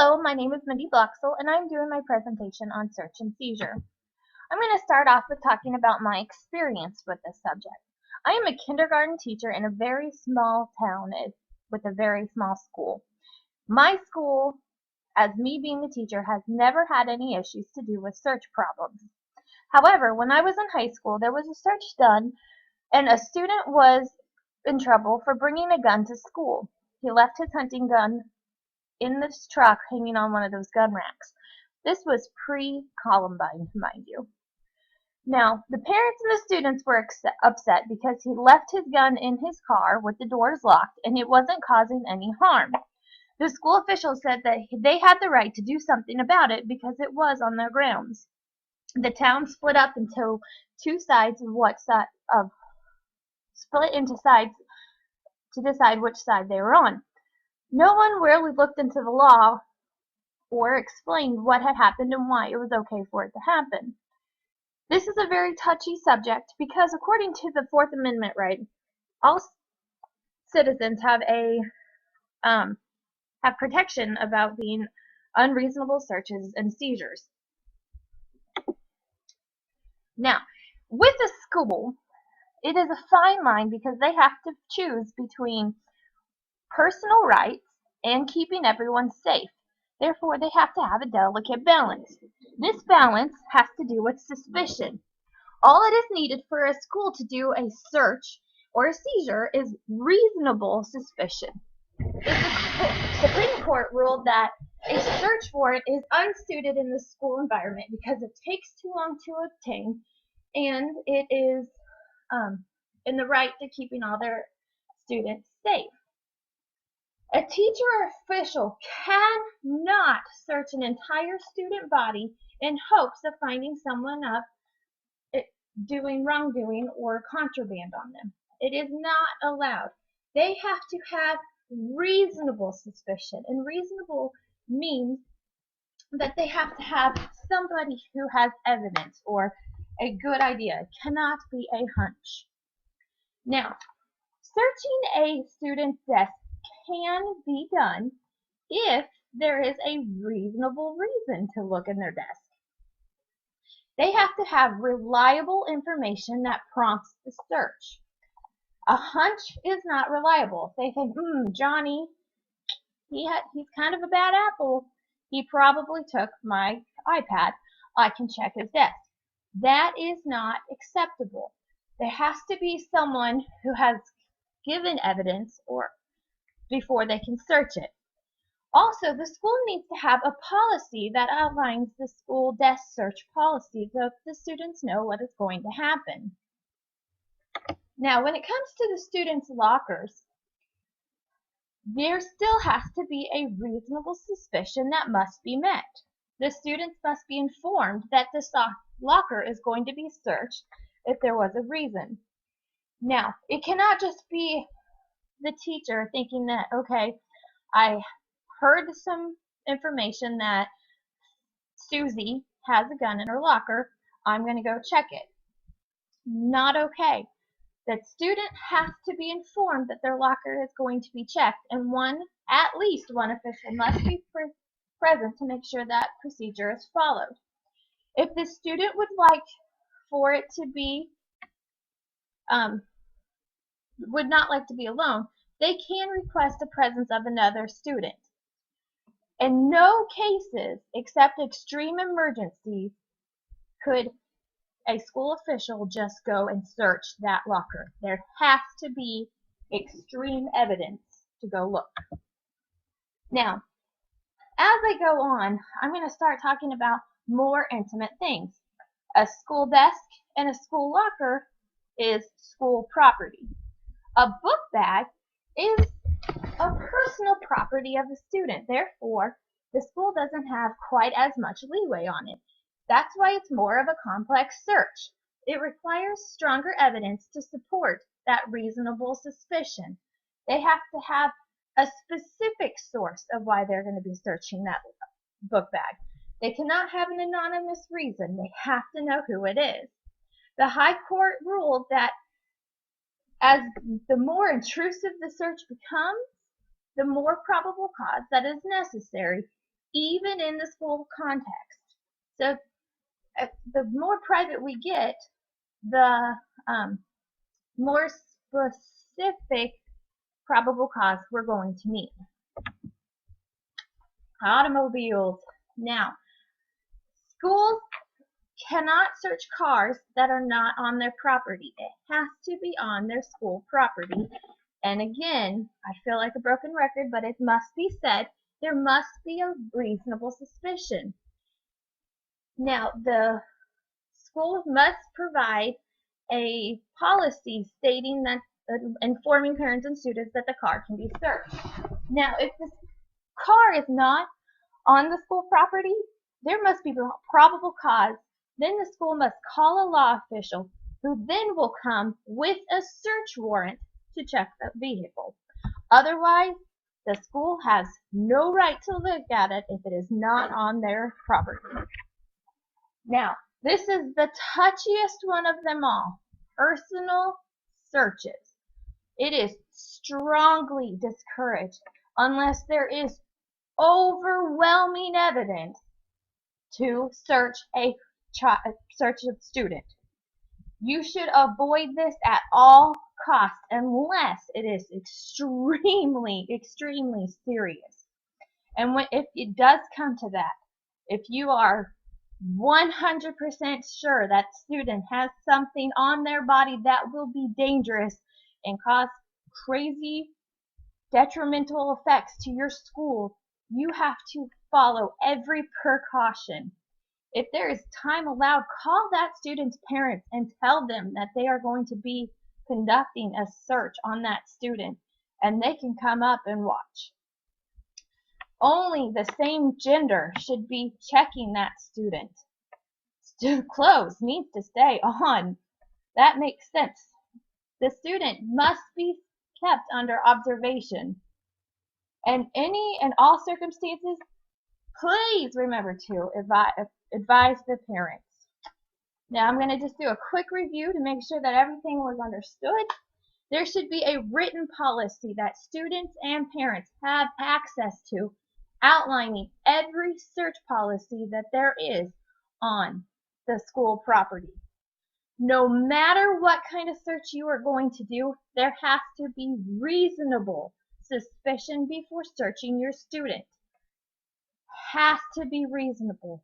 Hello, my name is Mindy Bloxel, and I'm doing my presentation on search and seizure. I'm going to start off with talking about my experience with this subject. I am a kindergarten teacher in a very small town with a very small school. My school, as me being the teacher, has never had any issues to do with search problems. However, when I was in high school, there was a search done, and a student was in trouble for bringing a gun to school. He left his hunting gun in this truck hanging on one of those gun racks. This was pre-Columbine, mind you. Now, the parents and the students were upset because he left his gun in his car with the doors locked and it wasn't causing any harm. The school officials said that they had the right to do something about it because it was on their grounds. The town split up into two sides split into sides to decide which side they were on. No one really looked into the law or explained what had happened and why it was okay for it to happen. This is a very touchy subject because according to the Fourth Amendment right, all citizens have protection about being unreasonable searches and seizures. Now, with the school, it is a fine line because they have to choose between personal rights and keeping everyone safe. Therefore, they have to have a delicate balance. This balance has to do with suspicion. All it is needed for a school to do a search or a seizure is reasonable suspicion. The Supreme Court ruled that a search warrant is unsuited in the school environment because it takes too long to obtain and it is in the right to keeping all their students safe. A teacher or official cannot search an entire student body in hopes of finding someone up doing wrongdoing or contraband on them. It is not allowed. They have to have reasonable suspicion, and reasonable means that they have to have somebody who has evidence or a good idea. It cannot be a hunch. Now, searching a student's desk can be done if there is a reasonable reason to look in their desk. They have to have reliable information that prompts the search. A hunch is not reliable. If they think, Johnny, he's kind of a bad apple. He probably took my iPad. I can check his desk. That is not acceptable. There has to be someone who has given evidence before they can search it. Also, the school needs to have a policy that outlines the school desk search policy so the students know what is going to happen. Now, when it comes to the students' lockers, there still has to be a reasonable suspicion that must be met. The students must be informed that the locker is going to be searched if there was a reason. Now, it cannot just be the teacher thinking that, okay, I heard some information that Susie has a gun in her locker, I'm going to go check it. Not okay. The student has to be informed that their locker is going to be checked, and at least one official must be present to make sure that procedure is followed. If the student would like for it to be, would not like to be alone, they can request the presence of another student. In no cases, except extreme emergencies, could a school official just go and search that locker. There has to be extreme evidence to go look. Now, as I go on, I'm going to start talking about more intimate things. A school desk and a school locker is school property. A book bag is a personal property of the student. Therefore, the school doesn't have quite as much leeway on it. That's why it's more of a complex search. It requires stronger evidence to support that reasonable suspicion. They have to have a specific source of why they're going to be searching that book bag. They cannot have an anonymous reason. They have to know who it is. The High Court ruled that as the more intrusive the search becomes, the more probable cause that is necessary even in the school context. So the more private we get, the more specific probable cause we're going to need. Automobiles. Now, schools cannot search cars that are not on their property. It has to be on their school property. And again, I feel like a broken record, but it must be said, there must be a reasonable suspicion. Now, the schools must provide a policy stating that informing parents and students that the car can be searched. Now, if this car is not on the school property, there must be probable cause. Then the school must call a law official who then will come with a search warrant to check the vehicle. Otherwise, the school has no right to look at it if it is not on their property. Now, this is the touchiest one of them all, personal searches. It is strongly discouraged unless there is overwhelming evidence to search a student. You should avoid this at all costs unless it is extremely, extremely serious. And if it does come to that, if you are 100% sure that student has something on their body that will be dangerous and cause crazy detrimental effects to your school, you have to follow every precaution. If there is time allowed, call that student's parents and tell them that they are going to be conducting a search on that student, and they can come up and watch. Only the same gender should be checking that student. Clothes needs to stay on. That makes sense. The student must be kept under observation. And any and all circumstances, please remember to advise the parents. Now I'm going to just do a quick review to make sure that everything was understood. There should be a written policy that students and parents have access to, outlining every search policy that there is on the school property. No matter what kind of search you are going to do, there has to be reasonable suspicion before searching your student. Has to be reasonable.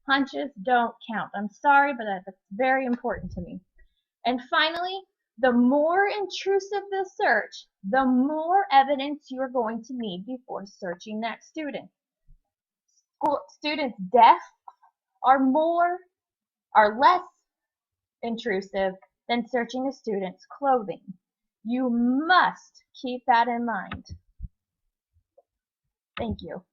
Hunches don't count. I'm sorry, but that's very important to me. And finally, the more intrusive the search, the more evidence you are going to need before searching that student. Students' deaths are less intrusive than searching a student's clothing. You must keep that in mind. Thank you.